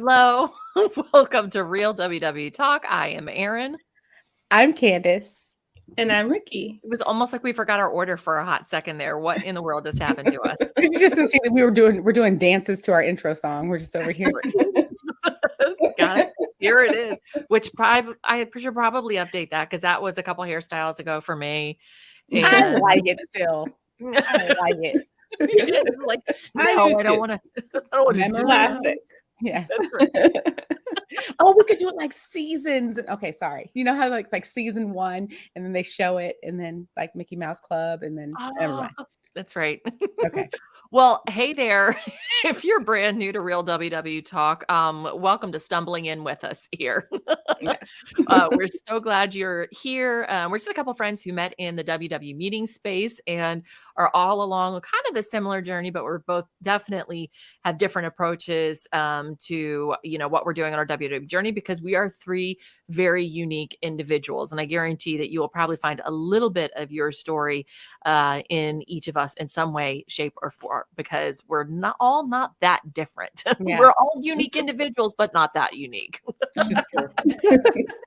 Hello. Welcome to Real WW Talk. I am Erin. I'm Candice. And I'm Rikki. It was almost like we forgot our order for a hot second there. What in the world just happened to us? You just didn't see that we're doing dances to our intro song. We're just over here. Got it. Here it is. Which I should probably update that because that was a couple hairstyles ago for me. And I like it still. I like it. Like, no, I don't want to. Classic. Yes. Oh, we could do it like seasons. Okay, sorry. You know how like season 1, and then they show it, and then like Mickey Mouse Club, and then never mind. That's right. Okay. Well, hey there. If you're brand new to Real WW Talk, welcome to stumbling in with us here. Yes. We're so glad you're here. We're just a couple friends who met in the WW meeting space and are all along kind of a similar journey, but we're both definitely have different approaches to, what we're doing on our WW journey because we are 3 very unique individuals. And I guarantee that you will probably find a little bit of your story in each of us in some way, shape, or form because we're not that different. Yeah. We're all unique individuals, but not that unique. This is true.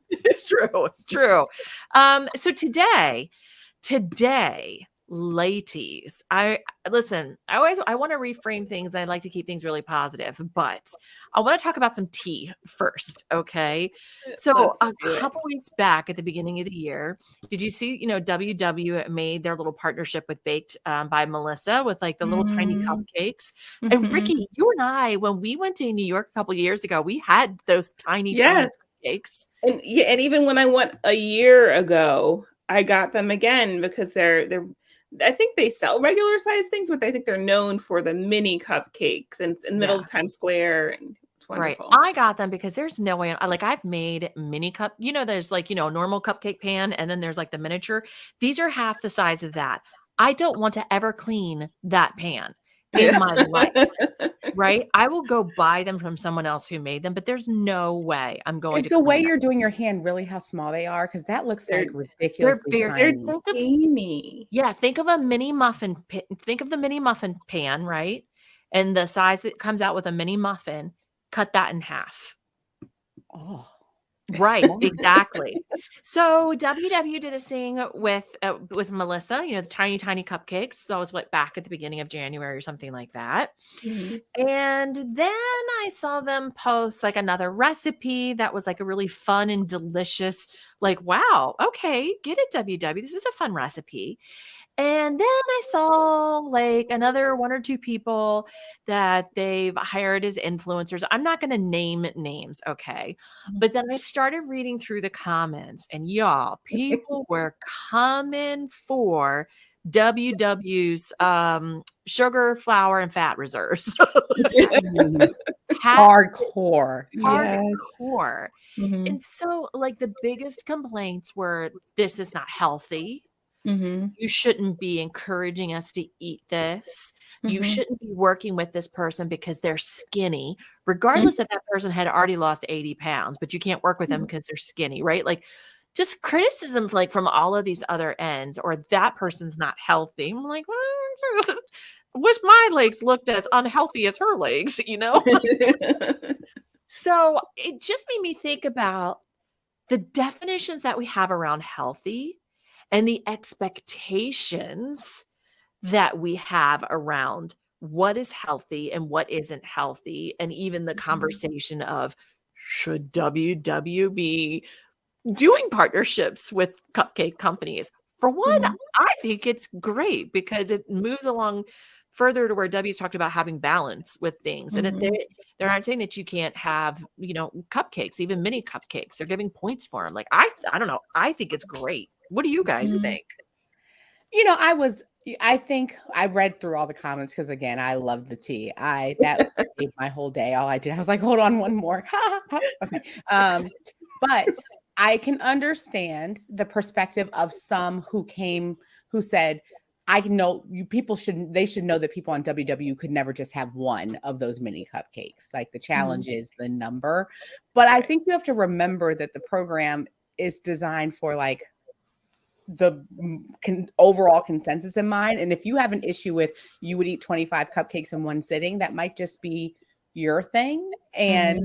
It's true. It's true. So today, ladies, I want to reframe things. I like to keep things really positive, but I want to talk about some tea first. Okay. So a couple weeks back at the beginning of the year, did you see, WW made their little partnership with Baked by Melissa with like the little tiny cupcakes. And Rikki, you and I, when we went to New York a couple years ago, we had those tiny cupcakes. And even when I went a year ago, I got them again because they're I think they sell regular size things, but I think they're known for the mini cupcakes and it's in the middle of Times Square. And it's wonderful. Right. I got them because there's no way, I've made mini cup, there's like, normal cupcake pan and then there's like the miniature. These are half the size of that. I don't want to ever clean that pan in my life. Right. I will go buy them from someone else who made them, but there's no way I'm going It's to. the way you're doing your hand, really how small they are, because that looks like ridiculously they're tiny. teeny. Yeah, think of a mini muffin. Think of the mini muffin pan, right? And the size that comes out with a mini muffin. Cut that in half. Oh, right, exactly. So WW did this thing with Melissa. The tiny cupcakes. That was back at the beginning of January or something like that. Mm-hmm. And then I saw them post like another recipe that was like a really fun and delicious. Like, wow, okay, get it, WW. This is a fun recipe. And then I saw like another 1 or 2 people that they've hired as influencers. I'm not going to name names, okay? But then I started reading through the comments, and y'all, people were coming for WW's sugar, flour, and fat reserves. hardcore. Hardcore. Mm-hmm. And so, like, the biggest complaints were, this is not healthy. Mm-hmm. You shouldn't be encouraging us to eat this. You Mm-hmm. shouldn't be working with this person because they're skinny, regardless if that person had already lost 80 pounds, but you can't work with them because they're skinny, right? Like just criticisms like from all of these other ends, or that person's not healthy. I'm like, well, wish my legs looked as unhealthy as her legs, So it just made me think about the definitions that we have around healthy and the expectations that we have around what is healthy and what isn't healthy. And even the conversation of, should WW be doing partnerships with cupcake companies? For one, I think it's great because it moves along further to where W's talked about having balance with things. And they're not saying that you can't have, cupcakes, even mini cupcakes. They're giving points for them. Like, I don't know. I think it's great. What do you guys think? I think I read through all the comments because again, I love the tea. That made my whole day. All I did, I was like, hold on, one more. Okay. But I can understand the perspective of some who said, I know they should know that people on WW could never just have one of those mini cupcakes. Like the challenge is the number. But I think you have to remember that the program is designed for like the overall consensus in mind. And if you have an issue with you would eat 25 cupcakes in one sitting, that might just be your thing, and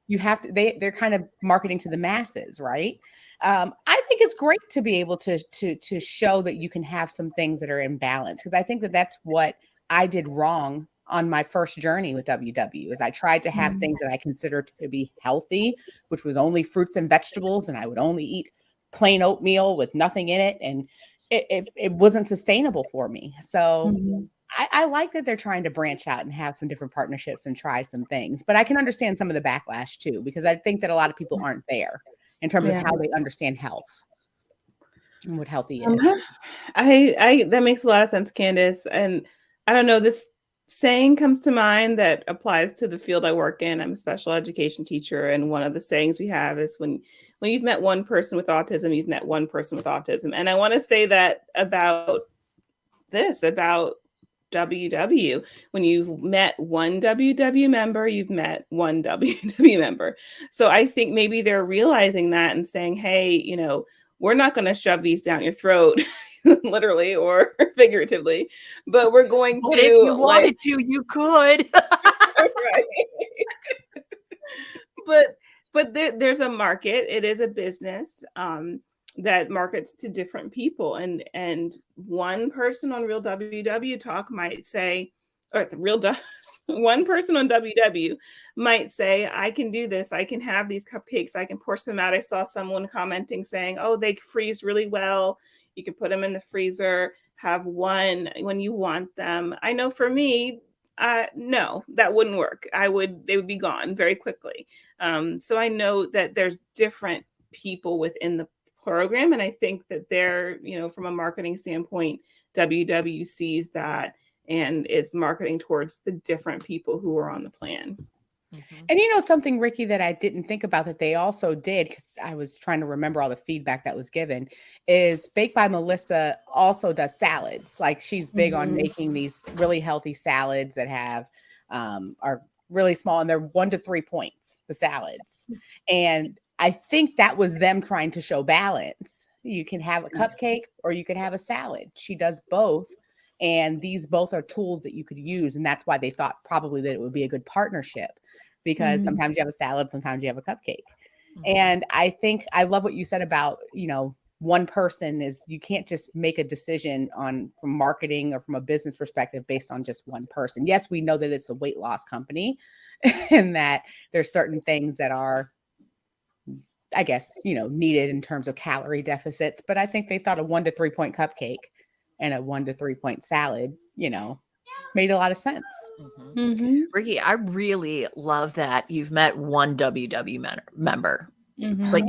you have to, they're kind of marketing to the masses, right? I think it's great to be able to show that you can have some things that are in balance, because I think that that's what I did wrong on my first journey with WW, is I tried to have things that I considered to be healthy, which was only fruits and vegetables, and I would only eat plain oatmeal with nothing in it, and it wasn't sustainable for me. So I like that they're trying to branch out and have some different partnerships and try some things, but I can understand some of the backlash too, because I think that a lot of people aren't there in terms of how they understand health and what healthy is. I that makes a lot of sense, Candice. And I don't know, this saying comes to mind that applies to the field I work in. I'm a special education teacher, and one of the sayings we have is when you've met one person with autism, you've met one person with autism. And I want to say that about WW. When you've met one WW member, you've met one WW member. So I think maybe they're realizing that and saying, hey, we're not going to shove these down your throat, literally or figuratively, but we're going But to. if you wanted to, you could. Right. But there's a market. It is a business that markets to different people, and one person on Real WW Talk might say, or one person on WW might say, I can do this. I can have these cupcakes. I can portion them out. I saw someone commenting saying, oh, they freeze really well. You can put them in the freezer, have one when you want them. I know for me, no, that wouldn't work. They would be gone very quickly. So I know that there's different people within the program, and I think that they're, from a marketing standpoint, WW sees that and is marketing towards the different people who are on the plan. And something, Rikki, that I didn't think about that they also did, because I was trying to remember all the feedback that was given, is Baked by Melissa also does salads. Like, she's big on making these really healthy salads that have are really small, and they're 1 to 3 points, the salads. And I think that was them trying to show balance. You can have a cupcake or you can have a salad. She does both. And these both are tools that you could use. And that's why they thought probably that it would be a good partnership, because sometimes you have a salad, sometimes you have a cupcake. And I think I love what you said about, one person is, you can't just make a decision from marketing or from a business perspective based on just one person. Yes, we know that it's a weight loss company and that there's certain things that are, I guess, needed in terms of calorie deficits. But I think they thought a 1 to 3 point cupcake and a 1 to 3 point salad, made a lot of sense. Rikki, I really love that you've met one WW member. Like,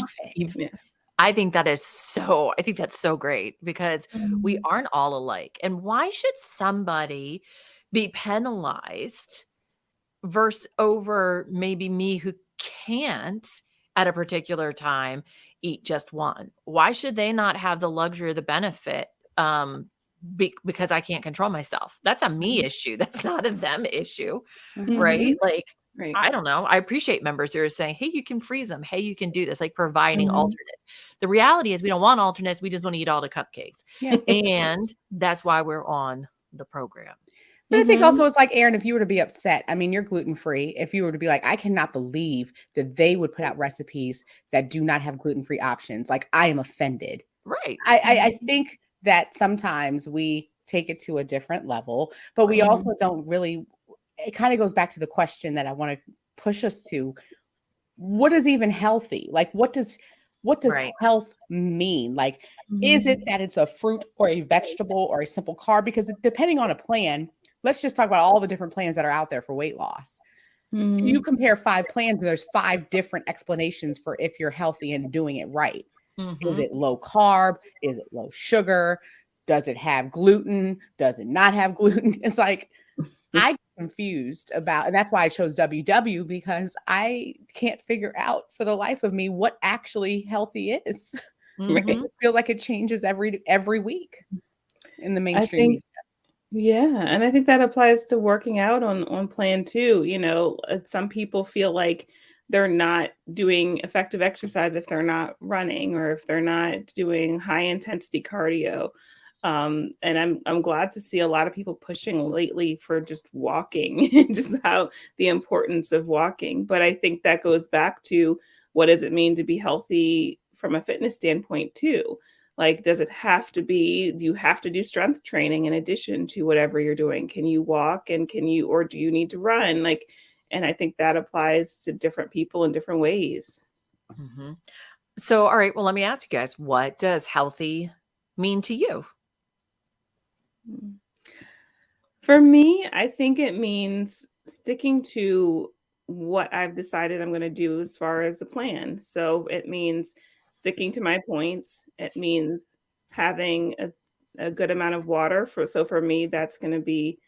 I think that's so great, because we aren't all alike. And why should somebody be penalized versus over maybe me who can't at a particular time eat just one? Why should they not have the luxury or the benefit because I can't control myself? That's a me issue. That's not a them issue, right? Like, Right. I don't know. I appreciate members who are saying, hey, you can freeze them. Hey, you can do this, like providing alternates. The reality is we don't want alternates. We just want to eat all the cupcakes. Yeah. And that's why we're on the program. But I think also it's like, Erin, if you were to be upset, I mean, you're gluten-free. If you were to be like, I cannot believe that they would put out recipes that do not have gluten-free options. Like, I am offended. Right. I think that sometimes we take it to a different level, but we also don't really, it kind of goes back to the question that I want to push us to. What is even healthy? Like, what does health mean? Like, is it that it's a fruit or a vegetable or a simple carb? Because depending on a plan, let's just talk about all the different plans that are out there for weight loss. You compare 5 plans, and there's 5 different explanations for if you're healthy and doing it right. Is it low carb? Is it low sugar? Does it have gluten? Does it not have gluten? It's like, I get confused about, and that's why I chose WW, because I can't figure out for the life of me what actually healthy is. It feels like it changes every week in the mainstream media. Yeah, and I think that applies to working out on plan too. Some people feel like they're not doing effective exercise if they're not running or if they're not doing high intensity cardio. And I'm glad to see a lot of people pushing lately for just walking, just how the importance of walking. But I think that goes back to, what does it mean to be healthy from a fitness standpoint too? Like, does it have to be, do you have to do strength training in addition to whatever you're doing? Can you walk, and or do you need to run? Like, and I think that applies to different people in different ways. Mhm. So, all right, well, let me ask you guys, what does healthy mean to you? For me, I think it means sticking to what I've decided I'm going to do as far as the plan. So it means sticking to my points. It means having a good amount of water. So for me, that's going to be,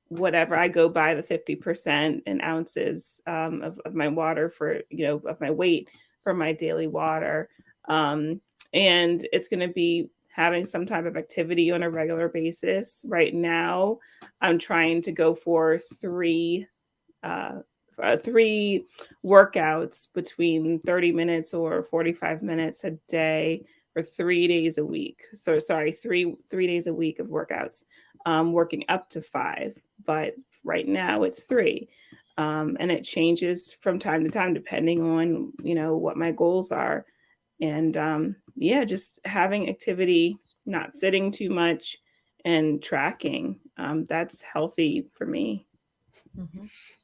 whatever I go by, the 50% in ounces of my water for, of my weight for my daily water. And it's going to be having some type of activity on a regular basis. Right now, I'm trying to go for uh, three workouts between 30 minutes or 45 minutes a day for 3 days a week. So sorry, three days a week of workouts. Working up to 5, but right now it's 3. And it changes from time to time depending on what my goals are. And yeah, just having activity, not sitting too much, and tracking. That's healthy for me.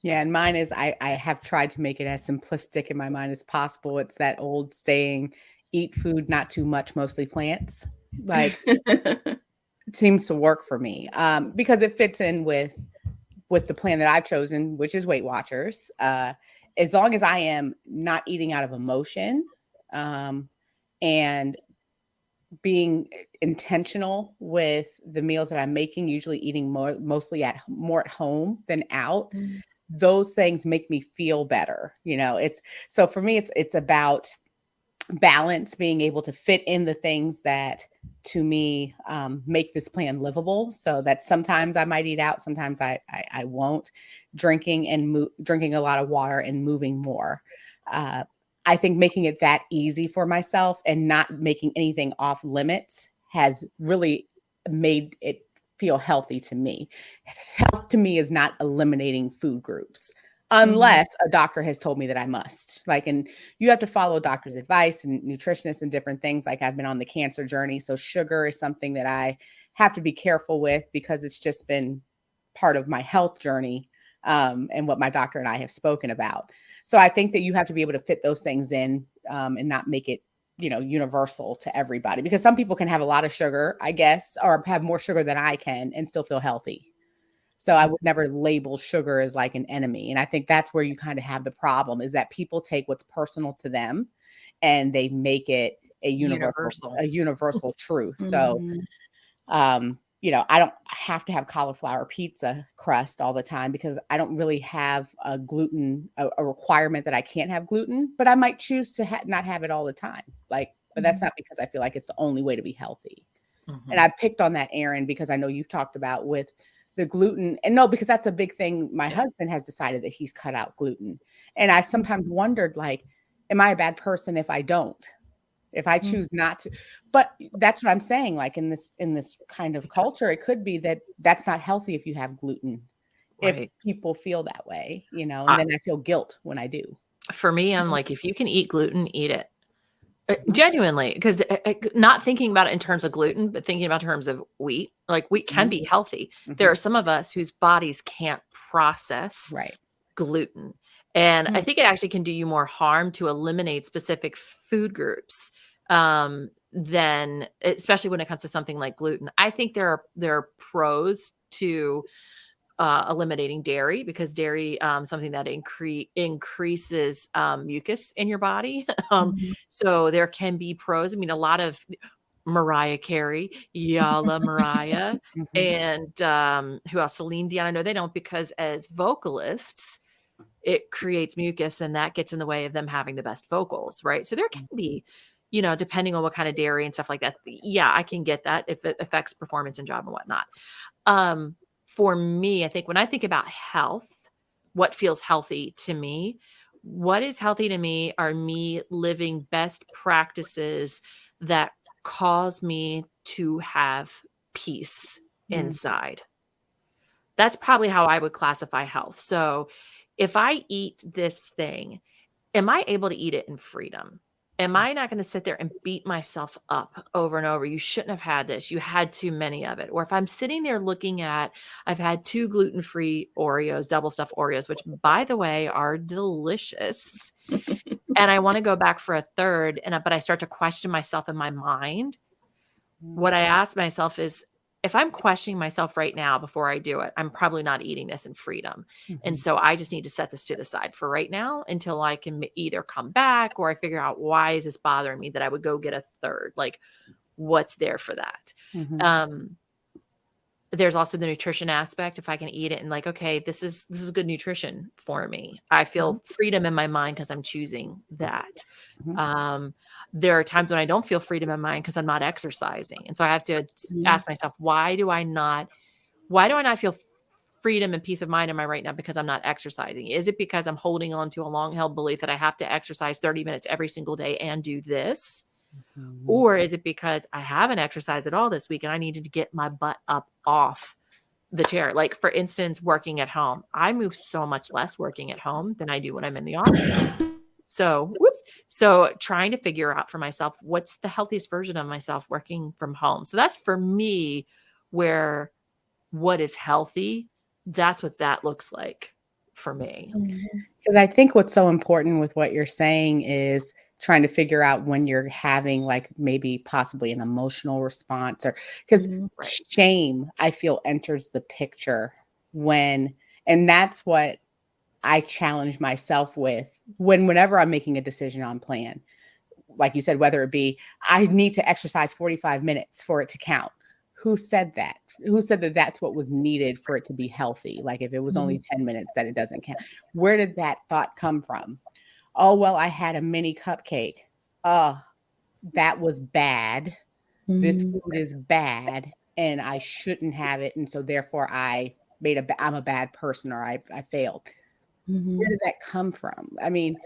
Yeah, and mine is I have tried to make it as simplistic in my mind as possible. It's that old saying, eat food, not too much, mostly plants. Like, it seems to work for me because it fits in with the plan that I've chosen, which is Weight Watchers. As long as I am not eating out of emotion, and being intentional with the meals that I'm making, usually eating mostly more at home than out. Mhm. Those things make me feel better. It's so for me, it's about balance, being able to fit in the things that to me make this plan livable. So that sometimes I might eat out, sometimes I won't. Drinking drinking a lot of water and moving more. I think making it that easy for myself and not making anything off limits has really made it feel healthy to me. Health to me is not eliminating food groups unless a doctor has told me that I must. Like, and you have to follow doctor's advice and nutritionists and different things. Like, I've been on the cancer journey. So sugar is something that I have to be careful with because it's just been part of my health journey, and what my doctor and I have spoken about. So I think that you have to be able to fit those things in, and not make it, universal to everybody, because some people can have a lot of sugar, I guess, or have more sugar than I can and still feel healthy. So I would never label sugar as like an enemy. And I think that's where you kind of have the problem, is that people take what's personal to them and they make it a Universal. universal truth. So, Mhm. I don't have to have cauliflower pizza crust all the time because I don't really have a requirement that I can't have gluten, but I might choose to not have it all the time. But that's not because I feel like it's the only way to be healthy. And I picked on that, Erin, because I know you've talked about with the gluten, and no, because that's a big thing. My husband has decided that he's cut out gluten. And I sometimes wondered, like, am I a bad person if I don't? If I choose not to? But that's what I'm saying. Like, in this kind of culture, it could be that that's not healthy if you have gluten. If Right. people feel that way, and I then I feel guilt when I do. For me, I'm like, if you can eat gluten, eat it. Genuinely, because not thinking about it in terms of gluten, but thinking about terms of wheat. Like, wheat can be healthy. There are some of us whose bodies can't process Right. gluten, and I think it actually can do you more harm to eliminate specific food groups, than, especially when it comes to something like gluten. I think there are pros to eliminating dairy, because dairy, something that increases mucus in your body. So there can be pros. I mean, a lot of Mariah Carey, Yalla Mariah, Mhm. and who else? Celine Dion. I know they don't, because as vocalists, it creates mucus, and that gets in the way of them having the best vocals, right? So there can be, depending on what kind of dairy and stuff like that. Yeah, I can get that if it affects performance and job and whatnot. For me, I think when I think about health, what feels healthy to me, what is healthy to me are me living best practices that cause me to have peace inside. That's probably how I would classify health. So if I eat this thing, am I able to eat it in freedom? Am I not going to sit there and beat myself up over and over? You shouldn't have had this. You had too many of it. Or if I'm sitting there looking at, I've had 2 gluten-free Oreos, double stuffed Oreos, which by the way are delicious. And I want to go back for a third, but I start to question myself in my mind. What I ask myself is, if I'm questioning myself right now before I do it, I'm probably not eating this in freedom. And so I just need to set this to the side for right now until I can either come back or I figure out, why is this bothering me that I would go get a third? Like, what's there for that? There's also the nutrition aspect. If I can eat it and like, okay, this is good nutrition for me. I feel freedom in my mind because I'm choosing that. There are times when I don't feel freedom in my mind because I'm not exercising. And so I have to ask myself, why do I not feel freedom and peace of mind in my right now because I'm not exercising? Is it because I'm holding on to a long held belief that I have to exercise 30 minutes every single day and do this? Or is it because I haven't exercised at all this week and I needed to get my butt up off the chair? Like, for instance, working at home. I move so much less working at home than I do when I'm in the office. So trying to figure out for myself, what's the healthiest version of myself working from home? So that's for me where what is healthy, that's what that looks like for me. Because I think what's so important with what you're saying is trying to figure out when you're having like maybe possibly an emotional response, or because shame, I feel, enters the picture and that's what I challenge myself with whenever I'm making a decision on plan. Like you said, whether it be, I need to exercise 45 minutes for it to count. Who said that? Who said that that's what was needed for it to be healthy? Like if it was only 10 minutes that it doesn't count. Where did that thought come from? Oh, well, I had a mini cupcake. That was bad. This food is bad and I shouldn't have it. And so therefore I'm a bad person, or I failed. Where did that come from? I mean,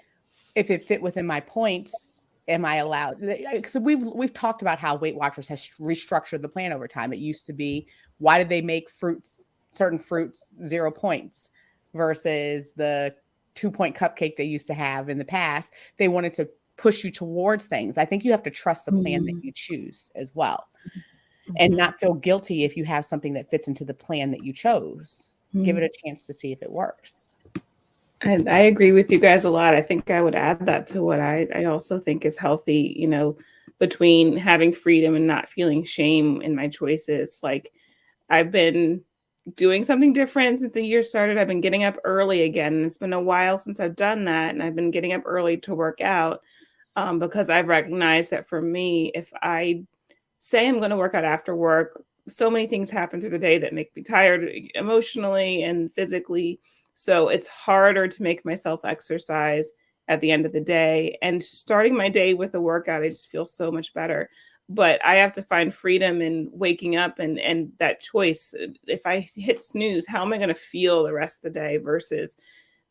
if it fit within my points, am I allowed? Because we've talked about how Weight Watchers has restructured the plan over time. It used to be, why did they make certain fruits 0 points versus the 2-point cupcake they used to have in the past? They wanted to push you towards things. I think you have to trust the plan that you choose as well, and not feel guilty if you have something that fits into the plan that you chose. Give it a chance to see if it works. And I agree with you guys a lot. I think I would add that to what I also think is healthy, between having freedom and not feeling shame in my choices. Like, I've been doing something different since the year started. I've been getting up early again. And it's been a while since I've done that. And I've been getting up early to work out because I've recognized that for me, if I say I'm going to work out after work, so many things happen through the day that make me tired emotionally and physically. So it's harder to make myself exercise at the end of the day. And starting my day with a workout, I just feel so much better. But I have to find freedom in waking up and that choice. If I hit snooze, how am I going to feel the rest of the day versus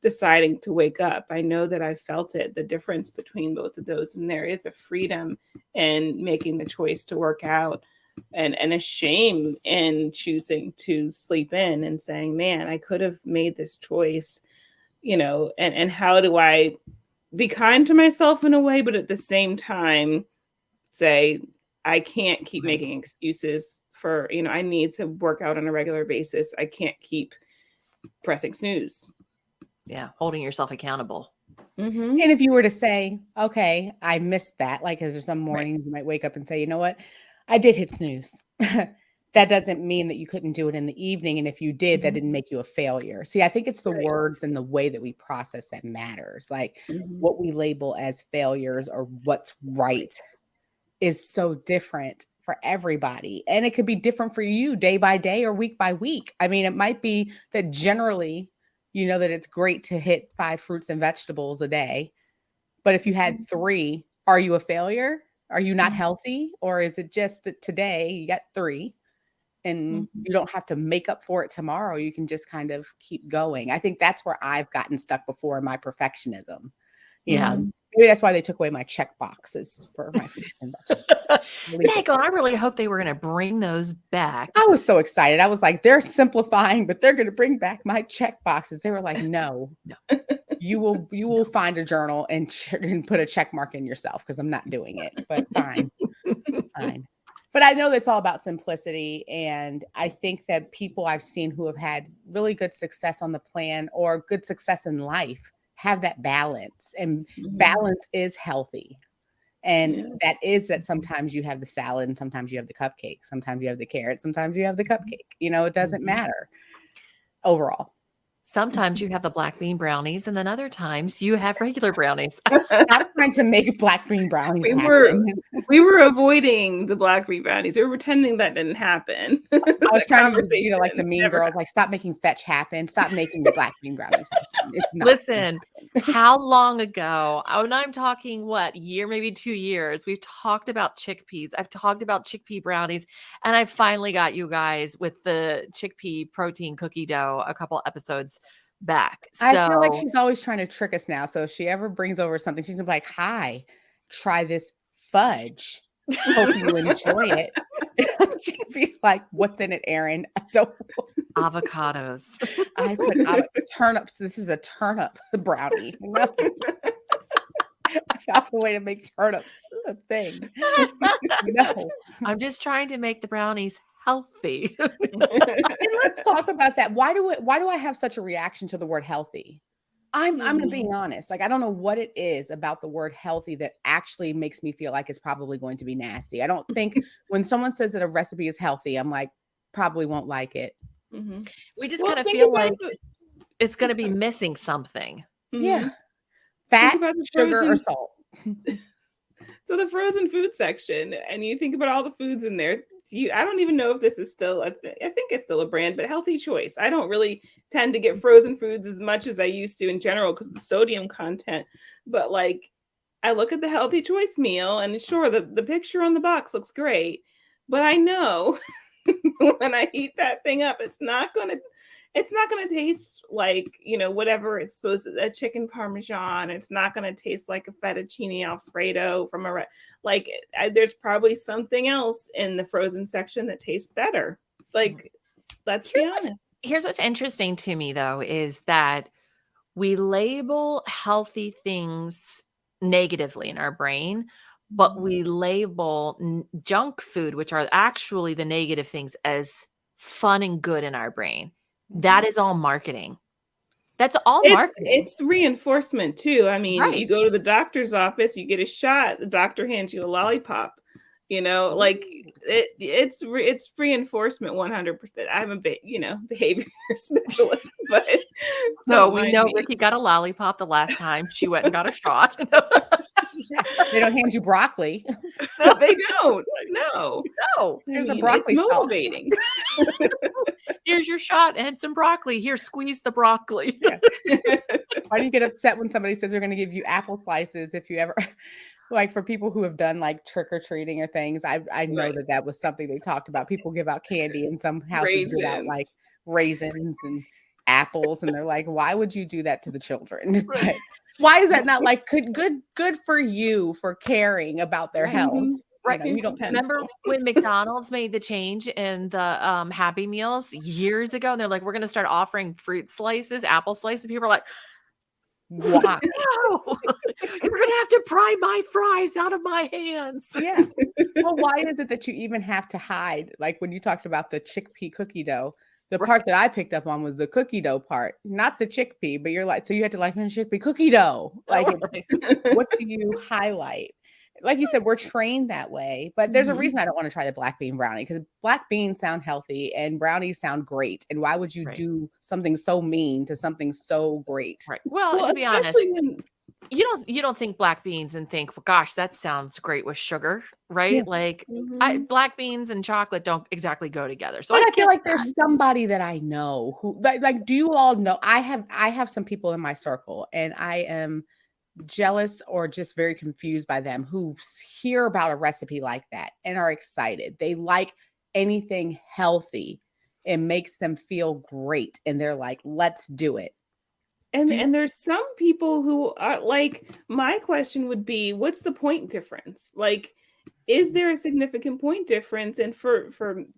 deciding to wake up? I know that I've felt it, the difference between both of those. And there is a freedom in making the choice to work out, and a shame in choosing to sleep in and saying, man, I could have made this choice, and how do I be kind to myself in a way, but at the same time say, I can't keep making excuses for, I need to work out on a regular basis. I can't keep pressing snooze. Yeah. Holding yourself accountable. And if you were to say, okay, I missed that, like, because there's some mornings you might wake up and say, you know what, I did hit snooze. That doesn't mean that you couldn't do it in the evening. And if you did, that didn't make you a failure. See, I think it's the words and the way that we process that matters. Like what we label as failures or what's right is so different for everybody. And it could be different for you day by day or week by week. I mean, it might be that generally, that it's great to hit 5 fruits and vegetables a day. But if you had 3, are you a failure? Are you not healthy? Or is it just that today you got 3 and you don't have to make up for it tomorrow? You can just kind of keep going. I think that's where I've gotten stuck before in my perfectionism. Maybe that's why they took away my check boxes for my fruits and vegetables. Daggone, I really hope they were going to bring those back. I was so excited. I was like, they're simplifying, but they're going to bring back my check boxes. They were like, no. You will find a journal and put a check mark in yourself because I'm not doing it. But fine. But I know that's all about simplicity. And I think that people I've seen who have had really good success on the plan or good success in life have that balance. And balance is healthy. And that sometimes you have the salad and sometimes you have the cupcake. Sometimes you have the carrot. Sometimes you have the cupcake. It doesn't matter overall. Sometimes you have the black bean brownies, and then other times you have regular brownies. Stop trying to make black bean brownies we were avoiding the black bean brownies. We were pretending that didn't happen. I was trying to, like the mean girls, like stop making fetch happen. Stop making the black bean brownies happen. It's not Listen, how long ago? And I'm talking maybe 2 years. We've talked about chickpeas. I've talked about chickpea brownies, and I finally got you guys with the chickpea protein cookie dough a couple episodes back. So I feel like she's always trying to trick us now. So if she ever brings over something, she's gonna be like, "Hi, try this fudge. Hope you enjoy it." She'd be like, "What's in it, Erin?" I don't know. Avocados. I put turnips. This is a turnip brownie. No. I found a way to make turnips a thing. No. I'm just trying to make the brownies healthy. And let's talk about that. Why do I have such a reaction to the word healthy? I'm being honest. Like, I don't know what it is about the word healthy that actually makes me feel like it's probably going to be nasty. I don't think when someone says that a recipe is healthy, I'm like, probably won't like it. We just kind of feel like it's going to be missing something. Yeah. Fat, sugar, or salt. So the frozen food section, and you think about all the foods in there. I don't even know if this is still I think it's still a brand, but Healthy Choice. I don't really tend to get frozen foods as much as I used to in general because of the sodium content. But like, I look at the Healthy Choice meal, and sure, the picture on the box looks great, but I know when I heat that thing up, it's not gonna taste like, whatever it's supposed to, a chicken parmesan. It's not going to taste like a fettuccine alfredo from there's probably something else in the frozen section that tastes better. Like, let's be honest. Here's what's interesting to me, though, is that we label healthy things negatively in our brain, but we label junk food, which are actually the negative things, as fun and good in our brain. That is all marketing. That's all marketing. It's reinforcement too. I mean, You go to the doctor's office, you get a shot, the doctor hands you a lollipop. Like it's reinforcement 100%. I'm a behavior specialist, but so we know Rikki got a lollipop the last time she went and got a shot. They don't hand you broccoli. No, they don't. No. Here's the broccoli. It's motivating. Here's your shot and some broccoli. Here, squeeze the broccoli. Yeah. Why do you get upset when somebody says they're going to give you apple slices if you ever, like for people who have done like trick or treating or things? I know that was something they talked about. People give out candy and some houses give out like raisins and apples, and they're like, why would you do that to the children? But why is that not like good for you for caring about their health? Right. You don't remember when McDonald's made the change in the Happy Meals years ago, and they're like, we're going to start offering fruit slices, apple slices. People are like, why? No, you're going to have to pry my fries out of my hands. Yeah. Well, why is it that you even have to hide? Like when you talked about the chickpea cookie dough, the part that I picked up on was the cookie dough part, not the chickpea, but you're like, so you had to like chickpea cookie dough. Like, what do you highlight? Like you said, we're trained that way, but there's a reason I don't want to try the black bean brownie, because black beans sound healthy and brownies sound great. And why would you do something so mean to something so great? Right. Well, to be honest, you don't think black beans and think, well, gosh, that sounds great with sugar, right? Yeah. Like black beans and chocolate don't exactly go together. So I feel like there's somebody that I know who like, do you all know? I have some people in my circle, and I am jealous or just very confused by them who hear about a recipe like that and are excited. They like anything healthy. It makes them feel great. And they're like, let's do it. And there's some people who are like, my question would be, what's the point difference? Like, is there a significant point difference? And for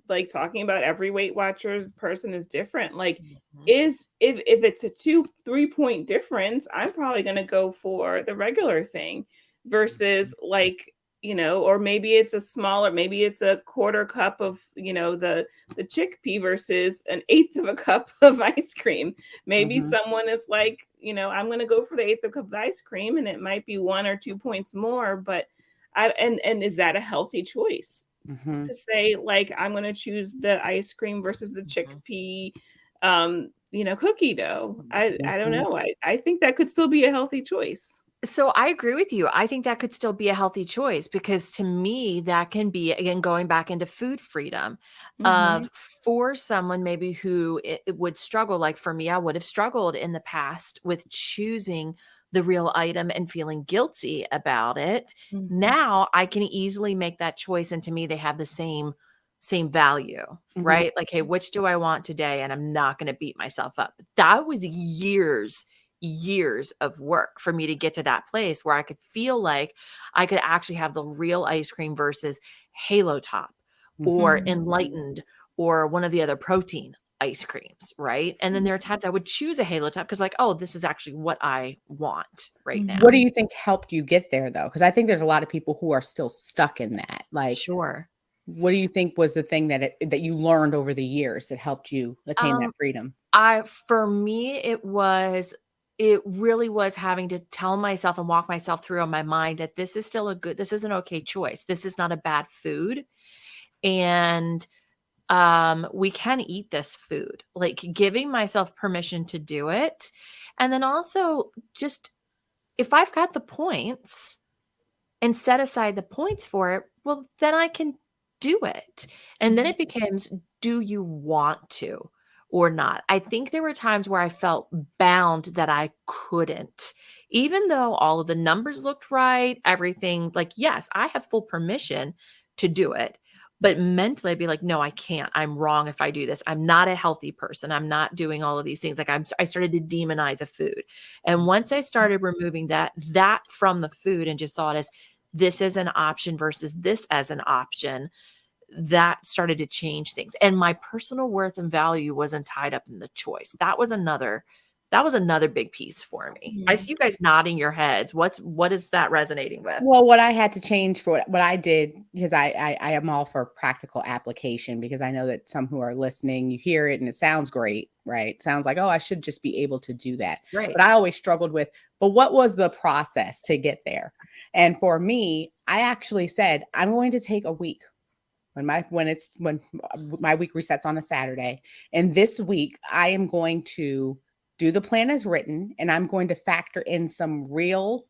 like talking about every Weight Watchers person is different. Like, is if it's a 2-3 point difference, I'm probably gonna go for the regular thing versus like, or maybe it's a smaller, maybe it's a quarter cup of, the chickpea versus an eighth of a cup of ice cream. Maybe someone is like, I'm going to go for the eighth of a cup of ice cream, and it might be 1 or 2 points more, but and is that a healthy choice to say, like, I'm going to choose the ice cream versus the chickpea, cookie dough? I don't know. I think that could still be a healthy choice. So I agree with you. I think that could still be a healthy choice because to me, that can be, again, going back into food freedom of for someone maybe who it would struggle. Like for me, I would have struggled in the past with choosing the real item and feeling guilty about it. Now I can easily make that choice. And to me, they have the same value, right? Like, hey, which do I want today? And I'm not going to beat myself up. That was years of work for me to get to that place where I could feel like I could actually have the real ice cream versus Halo Top or Enlightened or one of the other protein ice creams, right? And then there are times I would choose a Halo Top because like, oh, this is actually what I want right now. What do you think helped you get there though? Because I think there's a lot of people who are still stuck in that. Like, Sure. What do you think was the thing that you learned over the years that helped you attain that freedom? For me, it really was having to tell myself and walk myself through in my mind that this is an okay choice. This is not a bad food. And we can eat this food, like giving myself permission to do it. And then also just, if I've got the points and set aside the points for it, well, then I can do it. And then it becomes, do you want to or not? I think there were times where I felt bound that I couldn't, even though all of the numbers looked right, everything, like, yes, I have full permission to do it. But mentally I'd be like, no, I can't. I'm wrong if I do this. I'm not a healthy person. I'm not doing all of these things. Like I started to demonize a food. And once I started removing that from the food and just saw it as this as an option versus this as an option, that started to change things. And my personal worth and value wasn't tied up in the choice. That was another big piece for me. I see you guys nodding your heads. What is that resonating with? Well, what I had to change for what I did, because I am all for practical application, because I know that some who are listening, you hear it and it sounds great, right? It sounds like, oh, I should just be able to do that. Right. But I always struggled with, but what was the process to get there? And for me, I actually said, I'm going to take a week when my week resets on a Saturday. And this week I am going to do the plan as written, and I'm going to factor in some real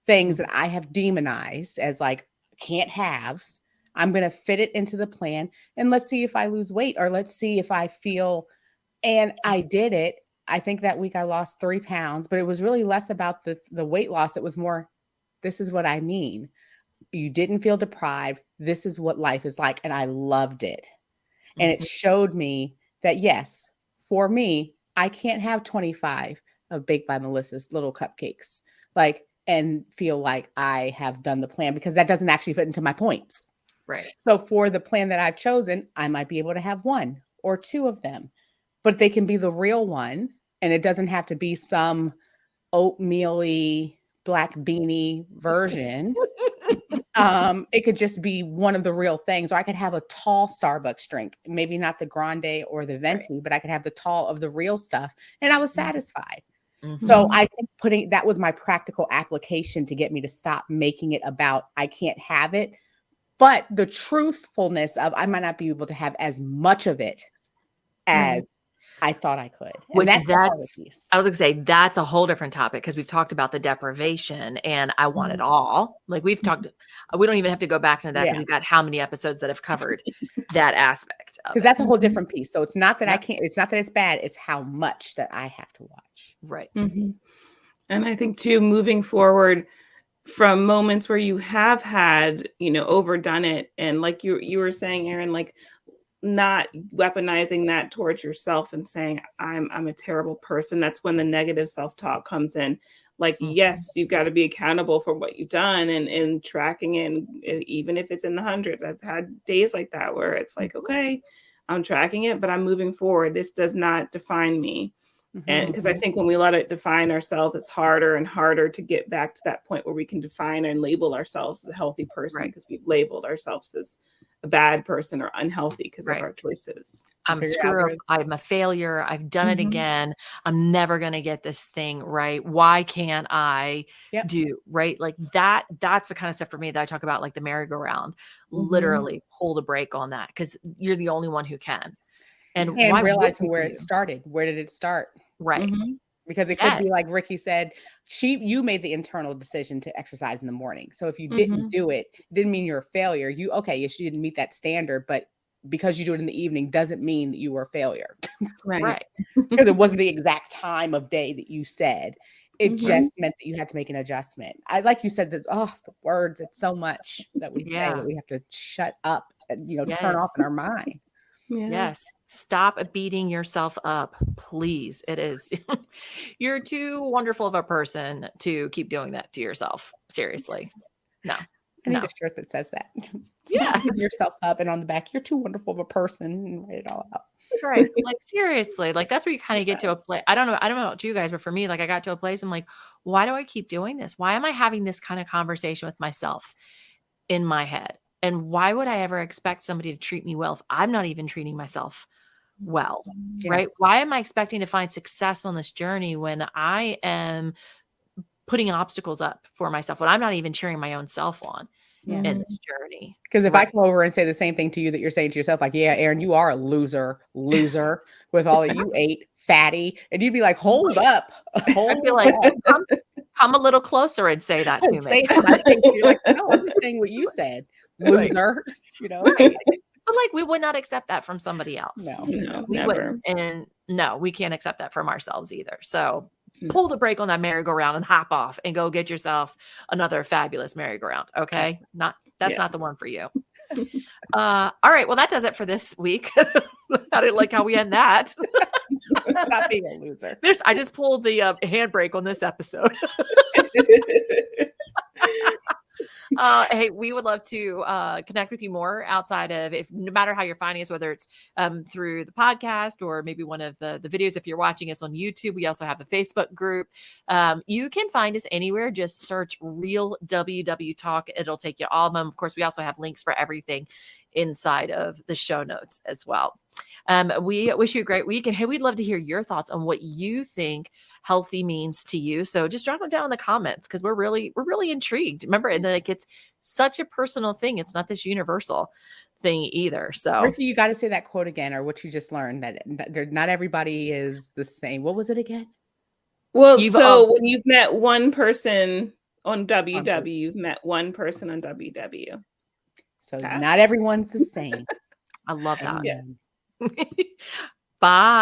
things that I have demonized as like can't haves. I'm going to fit it into the plan, and let's see if I lose weight, or let's see if I feel. And I did it. I think that week I lost 3 pounds, but it was really less about the weight loss. It was more, this is what I mean. You didn't feel deprived. This is what life is like. And I loved it. And it showed me that, yes, for me, I can't have 25 of Baked by Melissa's little cupcakes, like, and feel like I have done the plan, because that doesn't actually fit into my points. Right. So for the plan that I've chosen, I might be able to have 1 or 2 of them, but they can be the real one. And it doesn't have to be some oatmeal-y black beanie version. It could just be one of the real things, or I could have a tall Starbucks drink, maybe not the grande or the venti, but I could have the tall of the real stuff, and I was satisfied. So I think that was my practical application to get me to stop making it about I can't have it, but the truthfulness of I might not be able to have as much of it as I thought I could. And that's the hardest piece. I was going to say, that's a whole different topic, because we've talked about the deprivation and I want it all. Like we don't even have to go back into that, because we've got how many episodes that have covered that aspect. Because that's a whole different piece. So it's not that I can't, it's not that it's bad. It's how much that I have to watch. Right. And I think too, moving forward from moments where you have had, overdone it. And like you were saying, Erin, like not weaponizing that towards yourself and saying, I'm a terrible person. That's when the negative self-talk comes in. Like, yes, you've got to be accountable for what you've done and tracking in, even if it's in the hundreds. I've had days like that where it's like, okay, I'm tracking it, but I'm moving forward. This does not define me. And because I think when we let it define ourselves, it's harder and harder to get back to that point where we can define and label ourselves as a healthy person, because we've labeled ourselves as a bad person or unhealthy because of our choices. I'm screwed up. I'm a failure. I've done it again. I'm never going to get this thing right. Why can't I do right? Like that's the kind of stuff for me that I talk about, like the merry-go-round. Literally pull the brake on that, because you're the only one who can. And realizing where it started. Where did it start? Right. Because it could be like Rikki said, you made the internal decision to exercise in the morning. So if you didn't do it, didn't mean you're a failure. You didn't meet that standard, but because you do it in the evening doesn't mean that you were a failure. Right. Because it wasn't the exact time of day that you said. It just meant that you had to make an adjustment. Like you said, that the words, it's so much that we say that we have to shut up and turn off in our mind. Yes. Stop beating yourself up, please. It is. You're too wonderful of a person to keep doing that to yourself. Seriously. No. I need a shirt that says that. Stop beating yourself up, and on the back, you're too wonderful of a person, and write it all out. That's right. Like, seriously, like that's where you kind of get to a place. I don't know about you guys, but for me, like I got to a place, I'm like, why do I keep doing this? Why am I having this kind of conversation with myself in my head? And why would I ever expect somebody to treat me well if I'm not even treating myself well? Right? Why am I expecting to find success on this journey when I am putting obstacles up for myself, when I'm not even cheering my own self on in this journey? Because if I come over and say the same thing to you that you're saying to yourself, like, yeah, Erin, you are a loser with all that you ate, fatty. And you'd be like, hold up. I'd be like, come a little closer and say that to me. You're like, no, I'm just saying what you said, loser. Right. But like, we would not accept that from somebody else. No, we never. wouldn't. And no, we can't accept that from ourselves either. So pull the brake on that merry-go-round and hop off and go get yourself another fabulous merry-go-round. Okay. That's not the one for you. All right. Well, that does it for this week. I didn't like how we end that. Stop being a loser. I just pulled the handbrake on this episode. Hey, we would love to connect with you more outside of, no matter how you're finding us, whether it's through the podcast or maybe one of the videos. If you're watching us on YouTube, we also have a Facebook group. You can find us anywhere. Just search Real WW Talk. It'll take you all of them. Of course, we also have links for everything inside of the show notes as well. We wish you a great week, and hey, we'd love to hear your thoughts on what you think healthy means to you. So just drop them down in the comments, because we're really intrigued. Remember, and like, it's such a personal thing. It's not this universal thing either. So Rikki, you got to say that quote again, or what you just learned, that not everybody is the same. What was it again? Well, when you've met one person on WW, you've met one person on WW. So not everyone's the same. I love that. Yes. Bye.